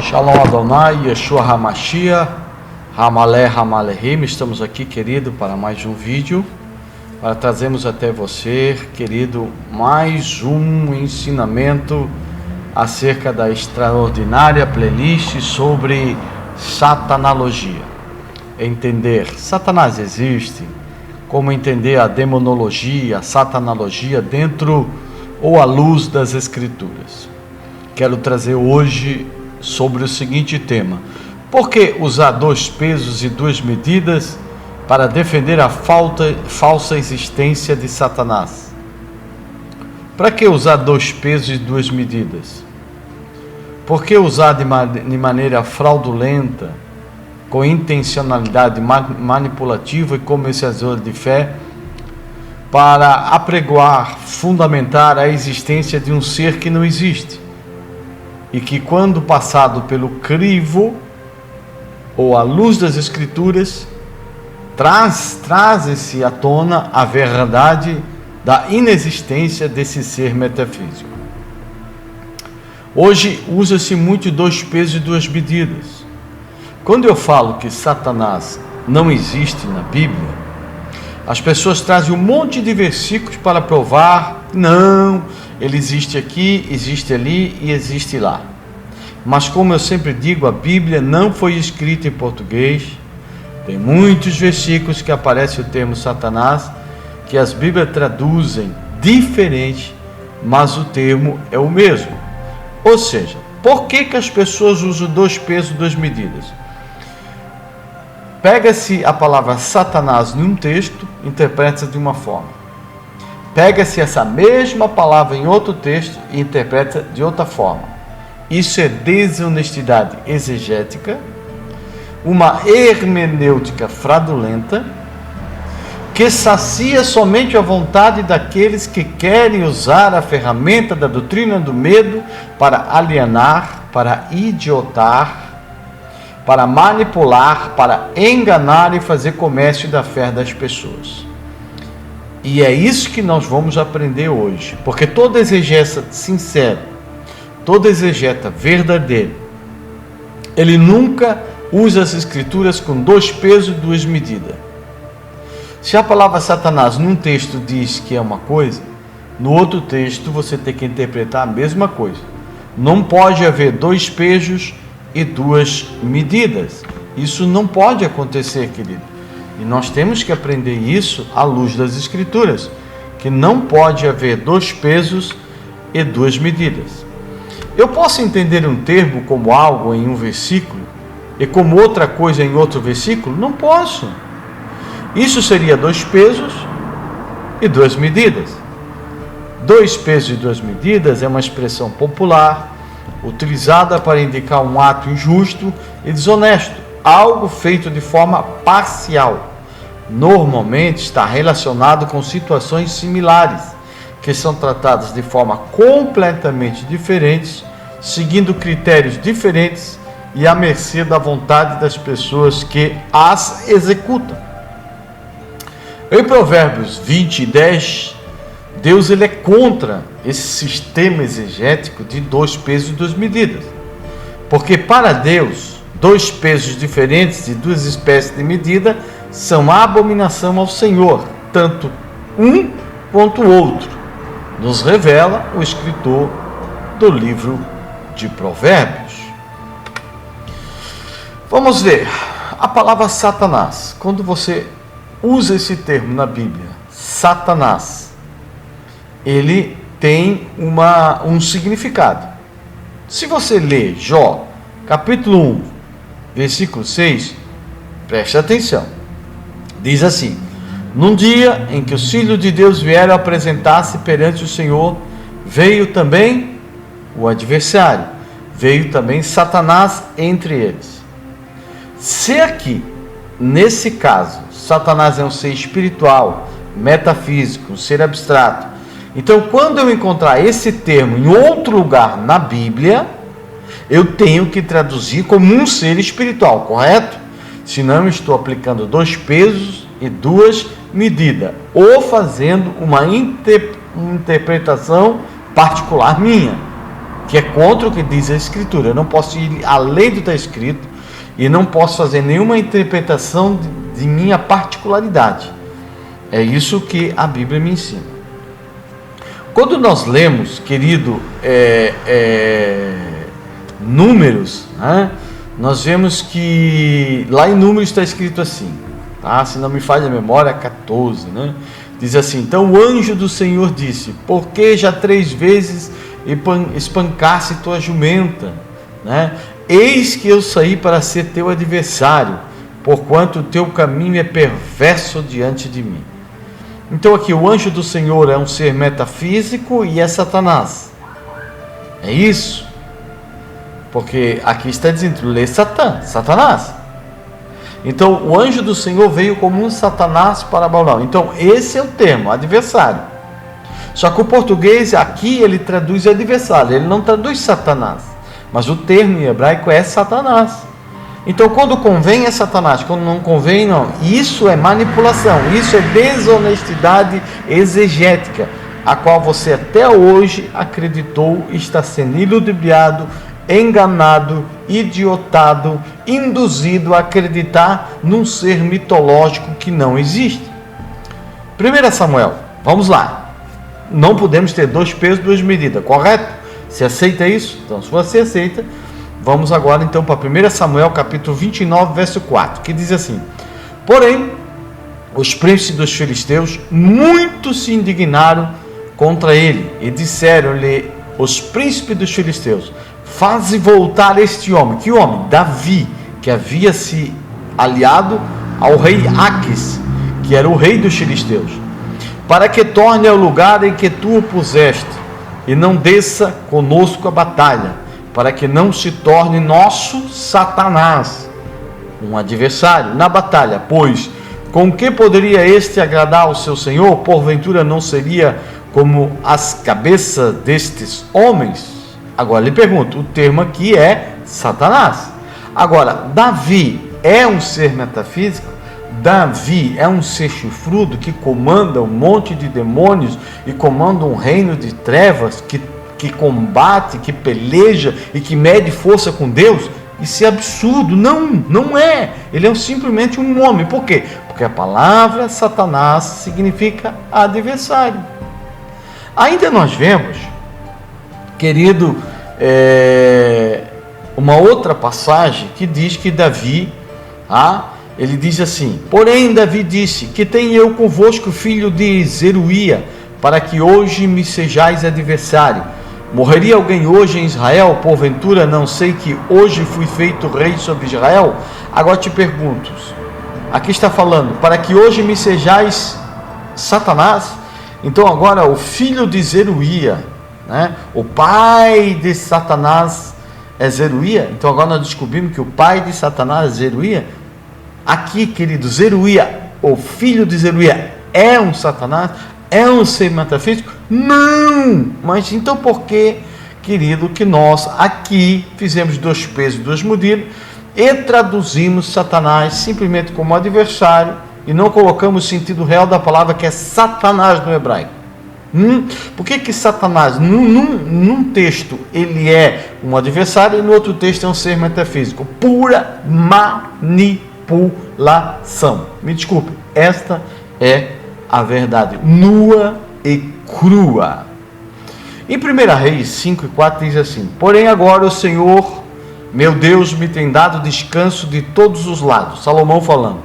Shalom Adonai, Yeshua HaMashiach, Hamalé Hamalehim. Estamos aqui, querido, para mais um vídeo, para trazermos até você, querido, mais um ensinamento acerca da extraordinária playlist sobre satanologia. Entender Satanás existe, como entender a demonologia, a satanologia dentro ou à luz das Escrituras. Quero trazer hoje sobre o seguinte tema: por que usar dois pesos e duas medidas para defender a falsa existência de Satanás? Para que usar dois pesos e duas medidas? Por que usar de maneira fraudulenta, com intencionalidade manipulativa e comercializadora de fé, para apregoar, fundamentar a existência de um ser que não existe? E que, quando passado pelo crivo ou à luz das Escrituras, traz-se à tona a verdade da inexistência desse ser metafísico. Hoje usa-se muito dois pesos e duas medidas. Quando eu falo que Satanás não existe na Bíblia, as pessoas trazem um monte de versículos para provar: não, ele existe aqui, existe ali e existe lá. Mas, como eu sempre digo, a Bíblia não foi escrita em português. Tem muitos versículos que aparece o termo Satanás, que as Bíblias traduzem diferente, mas o termo é o mesmo. Ou seja, por que as pessoas usam dois pesos e duas medidas? Pega-se a palavra Satanás num texto, interpreta-se de uma forma. Pega-se essa mesma palavra em outro texto e interpreta de outra forma. Isso é desonestidade exegética, uma hermenêutica fraudulenta, que sacia somente a vontade daqueles que querem usar a ferramenta da doutrina do medo para alienar, para idiotar, para manipular, para enganar e fazer comércio da fé das pessoas. E é isso que nós vamos aprender hoje, porque todo exegeta sincero, todo exegeta verdadeiro, ele nunca usa as Escrituras com dois pesos e duas medidas. Se a palavra Satanás num texto diz que é uma coisa, no outro texto você tem que interpretar a mesma coisa. Não pode haver dois pesos e duas medidas. Isso não pode acontecer, querido. E nós temos que aprender isso à luz das Escrituras, que não pode haver dois pesos e duas medidas. Eu posso entender um termo como algo em um versículo e como outra coisa em outro versículo? Não posso. Isso seria dois pesos e duas medidas. Dois pesos e duas medidas é uma expressão popular, utilizada para indicar um ato injusto e desonesto, algo feito de forma parcial. Normalmente está relacionado com situações similares, que são tratadas de forma completamente diferentes, seguindo critérios diferentes e à mercê da vontade das pessoas que as executam. Em Provérbios 20:10, Deus ele é contra esse sistema exegético de dois pesos e duas medidas. Porque para Deus, dois pesos diferentes e duas espécies de medida são abominação ao Senhor, tanto um quanto o outro. Nos revela o escritor do livro de Provérbios. Vamos ver. A palavra Satanás, quando você usa esse termo na Bíblia, Satanás, ele tem um significado. Se você ler Jó, capítulo 1, versículo 6, preste atenção. Diz assim: num dia em que os filhos de Deus vieram apresentar-se perante o Senhor, veio também o adversário, veio também Satanás entre eles. Se aqui, nesse caso, Satanás é um ser espiritual, metafísico, um ser abstrato, então, quando eu encontrar esse termo em outro lugar na Bíblia, eu tenho que traduzir como um ser espiritual, correto? Senão eu estou aplicando dois pesos e duas medidas, ou fazendo uma interpretação particular minha. que é contra o que diz a Escritura. Eu não posso ir além do que está escrito e não posso fazer nenhuma interpretação de minha particularidade. É isso que a Bíblia me ensina. Quando nós lemos, querido, Números, né, nós vemos que lá em Números está escrito assim, tá? Se não me falha a memória, 14, né? Diz assim: então o anjo do Senhor disse: por que já 3 vezes espancasse tua jumenta, né? Eis que eu saí para ser teu adversário, porquanto o teu caminho é perverso diante de mim. Então aqui o anjo do Senhor é um ser metafísico e é Satanás. É isso? Porque aqui está dizendo, lê Satanás. Então o anjo do Senhor veio como um Satanás para Balaão. Então esse é o termo, adversário. Só que o português aqui ele traduz adversário, ele não traduz Satanás. Mas o termo em hebraico é Satanás. Então quando convém é Satanás, quando não convém não. Isso é manipulação, isso é desonestidade exegética, a qual você até hoje acreditou está sendo iludibriado, enganado, idiotado, induzido a acreditar num ser mitológico que não existe. 1 Samuel, vamos lá. Não podemos ter 2 pesos, 2 medidas, correto? Você aceita isso? Então, se você aceita, vamos agora então para 1 Samuel capítulo 29, verso 4, que diz assim: porém, os príncipes dos filisteus muito se indignaram contra ele e disseram-lhe os príncipes dos filisteus: faze voltar este homem. Que homem? Davi, que havia se aliado ao rei Aquis, que era o rei dos filisteus, para que torne ao lugar em que tu o puseste, e não desça conosco a batalha, para que não se torne nosso Satanás, um adversário, na batalha. Pois, com que poderia este agradar ao seu Senhor? Porventura não seria como as cabeças destes homens? Agora lhe pergunto, o termo aqui é Satanás. Agora, Davi é um ser metafísico? Davi é um ser chifrudo que comanda um monte de demônios e comanda um reino de trevas que combate, que peleja e que mede força com Deus? Isso é absurdo. Não é. Ele é simplesmente um homem. Por quê? Porque a palavra Satanás significa adversário. Ainda nós vemos, querido, uma outra passagem que diz que Davi, ele diz assim: porém Davi disse, que tenho eu convosco filho de Zeruia, para que hoje me sejais adversário. Morreria alguém hoje em Israel? Porventura não sei que hoje fui feito rei sobre Israel? Agora te pergunto, aqui está falando, para que hoje me sejais Satanás? Então agora o filho de Zeruia, né? O pai de Satanás é Zeruia. Então agora nós descobrimos que o pai de Satanás é Zeruia. Aqui, querido, Zeruia, o filho de Zeruia, é um Satanás? É um ser metafísico? Não! Mas então por que, querido, que nós aqui fizemos 2 pesos, 2 medidas e traduzimos Satanás simplesmente como adversário e não colocamos o sentido real da palavra, que é Satanás no hebraico? Por que Satanás, num texto, ele é um adversário e no outro texto é um ser metafísico? Pura manipulação. Me desculpe, esta é a verdade nua e crua. Em 1 Reis 5 e 4 diz assim: porém agora o Senhor, meu Deus, me tem dado descanso de todos os lados. Salomão falando.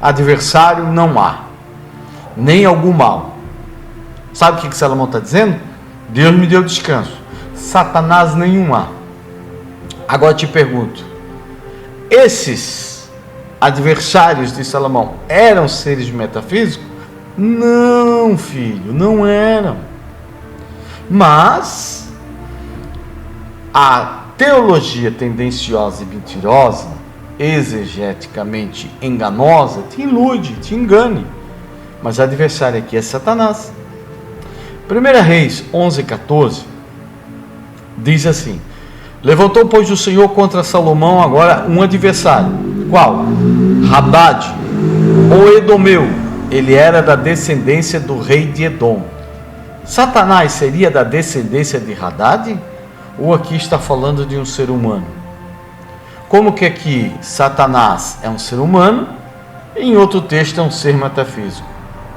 Adversário não há, nem algum mal. Sabe o que Salomão está dizendo? Deus me deu descanso. Satanás nenhum há. Agora te pergunto, esses adversários de Salomão eram seres metafísicos? Não, filho, não eram. Mas a teologia tendenciosa e mentirosa, exegeticamente enganosa, te ilude, te engane. Mas o adversário aqui é Satanás. 1 Reis 11:14 diz assim: levantou, pois, o Senhor contra Salomão agora um adversário. Qual? Hadad, o Edomeu. Ele era da descendência do rei de Edom. Satanás seria da descendência de Hadad? ou aqui está falando de um ser humano? Como que aqui Satanás é um ser humano, e em outro texto é um ser metafísico?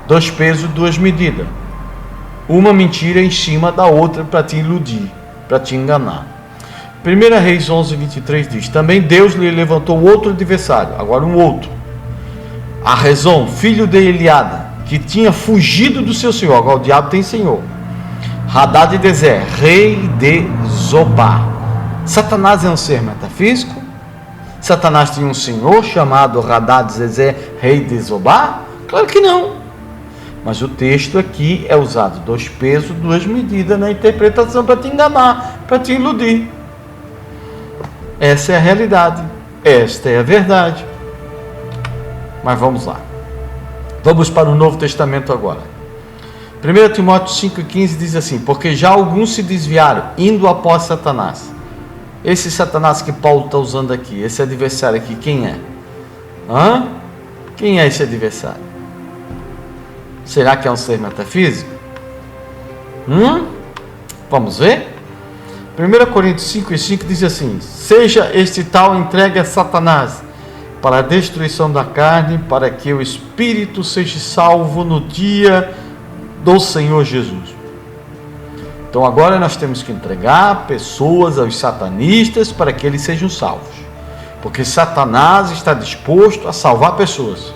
2 pesos, 2 medidas. Uma mentira em cima da outra para te iludir, para te enganar. 1 Reis 11, 23 diz: também Deus lhe levantou outro adversário, agora um outro, Arrezom, filho de Eliada, que tinha fugido do seu senhor. Agora o diabo tem senhor. Hadad-Ezer, rei de Zobá. Satanás é um ser metafísico? Satanás tinha um senhor chamado Hadad-Ezer, rei de Zobá? Claro que não. Mas o texto aqui é usado 2 pesos, 2 medidas na interpretação para te enganar, para te iludir. Essa é a realidade, esta é a verdade. Mas vamos lá. Vamos para o Novo Testamento agora. 1 Timóteo 5,15 diz assim: porque já alguns se desviaram, indo após Satanás. Esse Satanás que Paulo está usando aqui, esse adversário aqui, quem é? Quem é esse adversário? Será que é um ser metafísico? Vamos ver? 1 Coríntios 5,5 diz assim: seja este tal entregue a Satanás para a destruição da carne, para que o espírito seja salvo no dia do Senhor Jesus. Então agora nós temos que entregar pessoas aos satanistas para que eles sejam salvos, porque Satanás está disposto a salvar pessoas.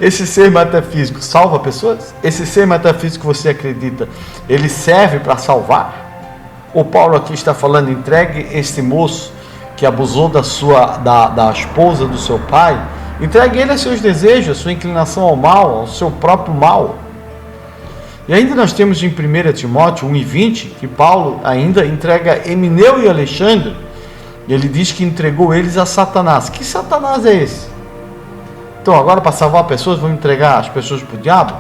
Esse ser metafísico salva pessoas? Esse ser metafísico, você acredita, ele serve para salvar? O Paulo aqui está falando: entregue este moço que abusou da esposa do seu pai, entregue ele a seus desejos, a sua inclinação ao mal, ao seu próprio mal. E ainda nós temos em 1 Timóteo 1,20 que Paulo ainda entrega Emineu e Alexandre. Ele diz que entregou eles a Satanás. Que Satanás é esse? Então agora, para salvar pessoas, vão entregar as pessoas para o diabo?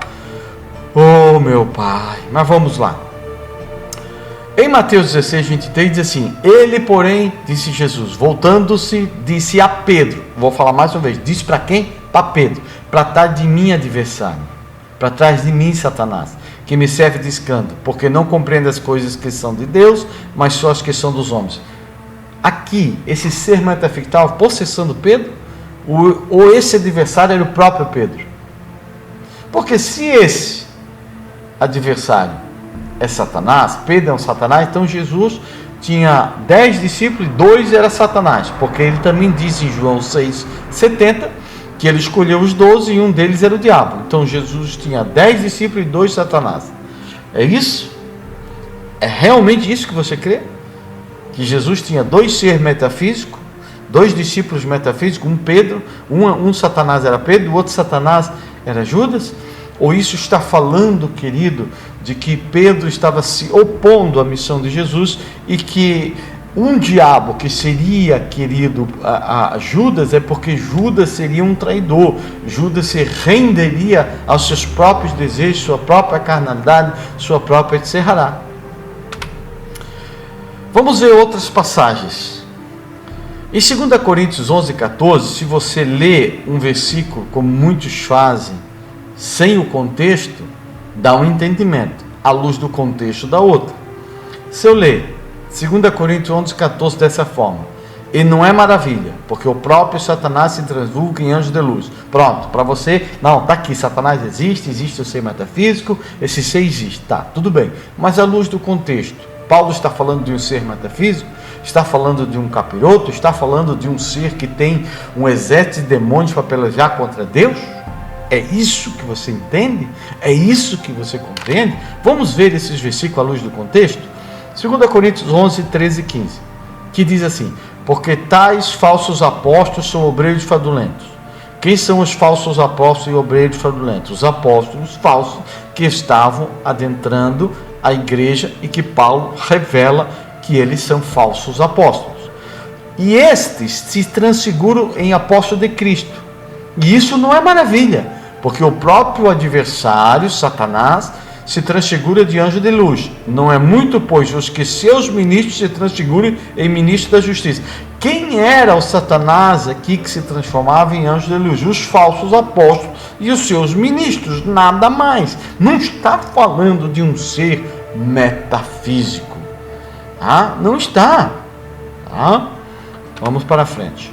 Oh meu pai! Mas vamos lá. Em Mateus 16, 23 diz assim: ele porém, disse Jesus, voltando-se, disse a Pedro, vou falar mais uma vez, disse para quem? Para Pedro: para trás de mim, adversário, para trás de mim, Satanás, que me serve de escândalo, porque não compreende as coisas que são de Deus, mas só as que são dos homens. Aqui, esse ser metafísico estava possessando Pedro? Ou esse adversário era o próprio Pedro? Porque se esse adversário é Satanás, Pedro é um Satanás, então Jesus tinha 10 discípulos e 2 era Satanás, porque ele também diz em João 6,70 que ele escolheu os 12 e um deles era o diabo. Então Jesus tinha 10 discípulos e 2 Satanás. É isso? É realmente isso que você crê? Que Jesus tinha 2 seres metafísicos, 2 discípulos metafísicos, um Pedro, um Satanás era Pedro, o outro Satanás era Judas? Ou isso está falando, querido, de que Pedro estava se opondo à missão de Jesus e que um diabo que seria, querido, a Judas, é porque Judas seria um traidor. Judas se renderia aos seus próprios desejos, sua própria carnalidade, sua própria etc. Vamos ver outras passagens. Em 2 Coríntios 11, 14, se você lê um versículo, como muitos fazem, sem o contexto, dá um entendimento, à luz do contexto da outra. Se eu ler 2 Coríntios 11, 14 dessa forma: e não é maravilha, porque o próprio Satanás se transvulga em anjo de luz. Pronto, para você, não, está aqui, Satanás existe o ser metafísico, esse ser existe, tá, tudo bem. Mas à luz do contexto, Paulo está falando de um ser metafísico? Está falando de um capiroto? Está falando de um ser que tem um exército de demônios para pelejar contra Deus? É isso que você entende? É isso que você compreende? Vamos ver esses versículos à luz do contexto? 2 Coríntios 11, 13 e 15, que diz assim: porque tais falsos apóstolos são obreiros fraudulentos. Quem são os falsos apóstolos e obreiros fraudulentos? Os apóstolos falsos que estavam adentrando a igreja e que Paulo revela que eles são falsos apóstolos. E estes se transfiguram em apóstolos de Cristo. E isso não é maravilha, porque o próprio adversário, Satanás, se transfigura de anjo de luz. Não é muito, pois, os que seus ministros se transfiguram em ministros da justiça. Quem era o Satanás aqui que se transformava em anjo de luz? Os falsos apóstolos e os seus ministros, nada mais. Não está falando de um ser metafísico. Não está. Vamos para frente.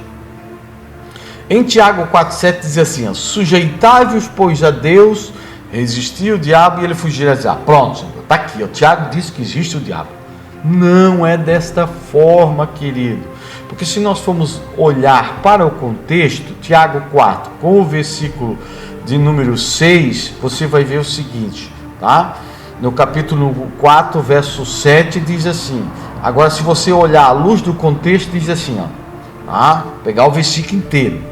Em Tiago 4,7 diz assim: sujeitai-vos, pois, a Deus, resistir o diabo e ele fugirá. Pronto, está aqui. Tiago diz que existe o diabo. Não é desta forma, querido. Porque se nós formos olhar para o contexto, Tiago 4, com o versículo de número 6, você vai ver o seguinte, tá? No capítulo 4, verso 7, diz assim. Agora, se você olhar à luz do contexto, diz assim, pegar o versículo inteiro.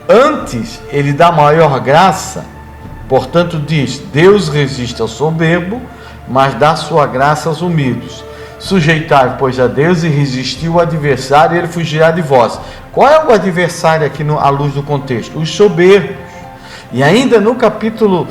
Antes, ele dá maior graça, portanto diz, Deus resiste ao soberbo, mas dá sua graça aos humildes. Sujeitai, pois, a Deus e resistir o adversário, e ele fugirá de vós. Qual é o adversário aqui à luz do contexto? Os soberbos. E ainda no capítulo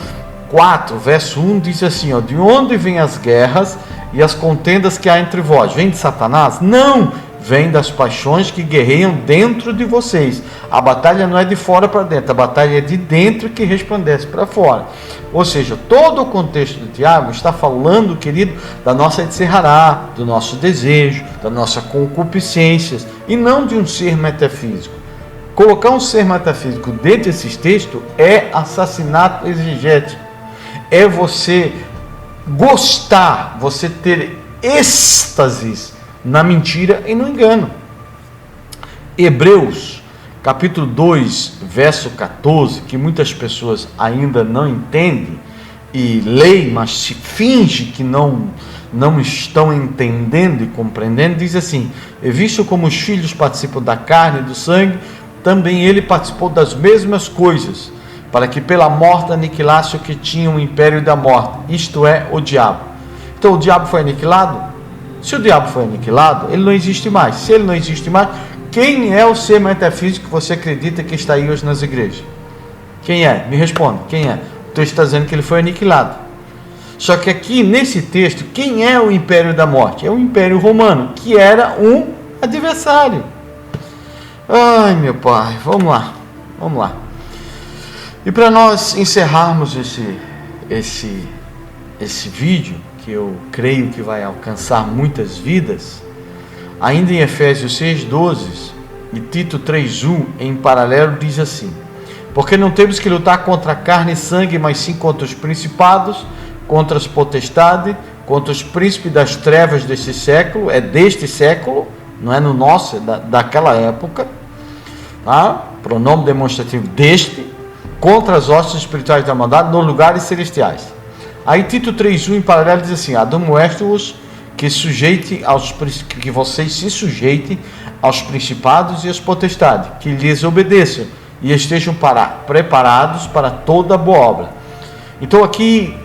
4, verso 1, diz assim, de onde vêm as guerras e as contendas que há entre vós? Vem de Satanás? Não! Vem das paixões que guerreiam dentro de vocês. A batalha não é de fora para dentro, a batalha é de dentro que resplandece para fora. Ou seja, todo o contexto de Tiago está falando, querido, da nossa etserrará, do nosso desejo, da nossa concupiscências, e não de um ser metafísico. Colocar um ser metafísico dentro desses textos é assassinato exegético. É você gostar, você ter êxtases na mentira e no engano. Hebreus, capítulo 2, verso 14, que muitas pessoas ainda não entendem e leem, mas se finge que não estão entendendo e compreendendo, diz assim: e visto como os filhos participam da carne e do sangue, também ele participou das mesmas coisas, para que pela morte aniquilasse o que tinha o império da morte, isto é, o diabo. Então o diabo foi aniquilado? Se o diabo foi aniquilado, ele não existe mais. Se ele não existe mais, quem é o ser metafísico que você acredita que está aí hoje nas igrejas? Quem é? Me responda, quem é? O texto está dizendo que ele foi aniquilado. Só que aqui, nesse texto, quem é o império da morte? É o império romano, que era um adversário. Ai, meu pai, vamos lá. E para nós encerrarmos esse vídeo, que eu creio que vai alcançar muitas vidas, ainda em Efésios 6,12 e Tito 3,1, em paralelo, diz assim: porque não temos que lutar contra carne e sangue, mas sim contra os principados, contra as potestades, contra os príncipes das trevas deste século, é deste século, não é no nosso, é daquela época, pronome demonstrativo deste, contra as hostes espirituais da maldade nos lugares celestiais. Aí Tito 3,1 em paralelo diz assim: admoesto-vos que vocês se sujeitem aos principados e às potestades, que lhes obedeçam e estejam preparados para toda boa obra. Então aqui,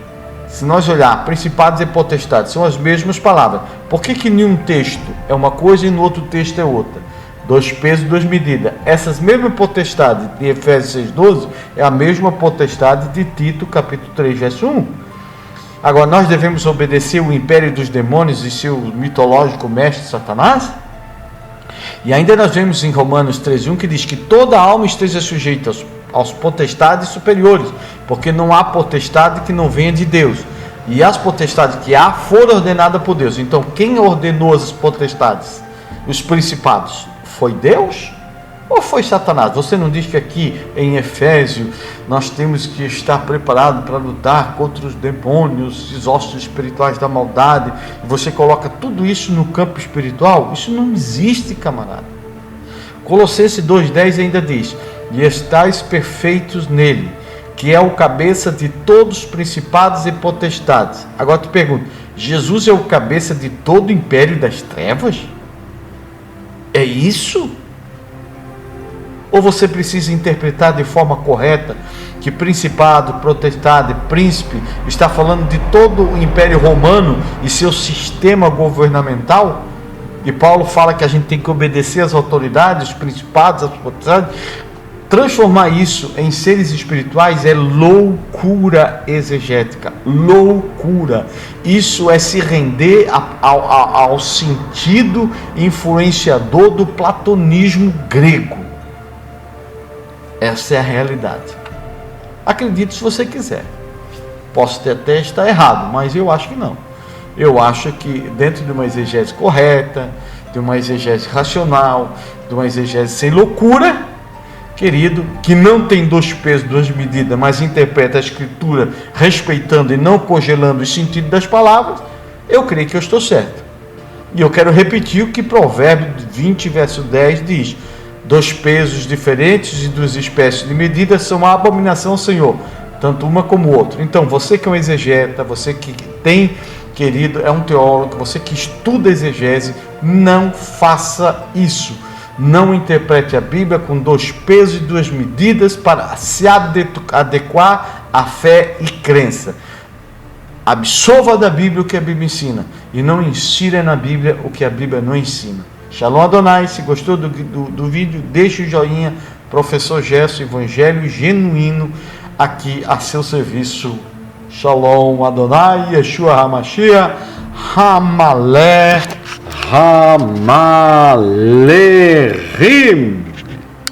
se nós olhar, principados e potestades são as mesmas palavras. Por que em um texto é uma coisa e no outro texto é outra? 2 pesos, 2 medidas. Essas mesmas potestades de Efésios 6,12 é a mesma potestade de Tito capítulo 3, verso 1. Agora, nós devemos obedecer o império dos demônios e seu mitológico mestre Satanás? E ainda nós vemos em Romanos 13,1 que diz que toda alma esteja sujeita aos potestades superiores, porque não há potestade que não venha de Deus. E as potestades que há foram ordenadas por Deus. Então, quem ordenou as potestades, os principados? Foi Deus ou foi Satanás? Você não diz que aqui em Efésios nós temos que estar preparados para lutar contra os demônios, os hostes espirituais da maldade, e você coloca tudo isso no campo espiritual? Isso não existe, camarada. Colossenses 2,10 ainda diz: e estáis perfeitos nele, que é o cabeça de todos os principados e potestades. Agora te pergunto, Jesus é o cabeça de todo o império das trevas? É isso? Ou você precisa interpretar de forma correta que principado, potestade, príncipe está falando de todo o Império Romano e seu sistema governamental? E Paulo fala que a gente tem que obedecer às autoridades, os principados, as potestades. Transformar isso em seres espirituais é loucura exegética, loucura. Isso é se render ao sentido influenciador do platonismo grego. Essa é a realidade. Acredite se você quiser. Posso até estar errado, mas eu acho que não. Eu acho que dentro de uma exegese correta, de uma exegese racional, de uma exegese sem loucura, querido, que não tem 2 pesos, 2 medidas, mas interpreta a Escritura respeitando e não congelando o sentido das palavras, eu creio que eu estou certo. E eu quero repetir o que Provérbios 20, verso 10 diz: 2 pesos diferentes e 2 espécies de medidas são uma abominação ao Senhor, tanto uma como outra. Então, você que é um exegeta, você que tem, querido, é um teólogo, você que estuda exegese, não faça isso. Não interprete a Bíblia com 2 pesos e 2 medidas para se adequar à fé e crença. Absorva da Bíblia o que a Bíblia ensina e não insira na Bíblia o que a Bíblia não ensina. Shalom Adonai. Se gostou do vídeo, deixe o joinha. Professor Gerson, Evangelho Genuíno, aqui a seu serviço. Shalom Adonai, Yeshua HaMashiach, Hamaleh, Hamalehim.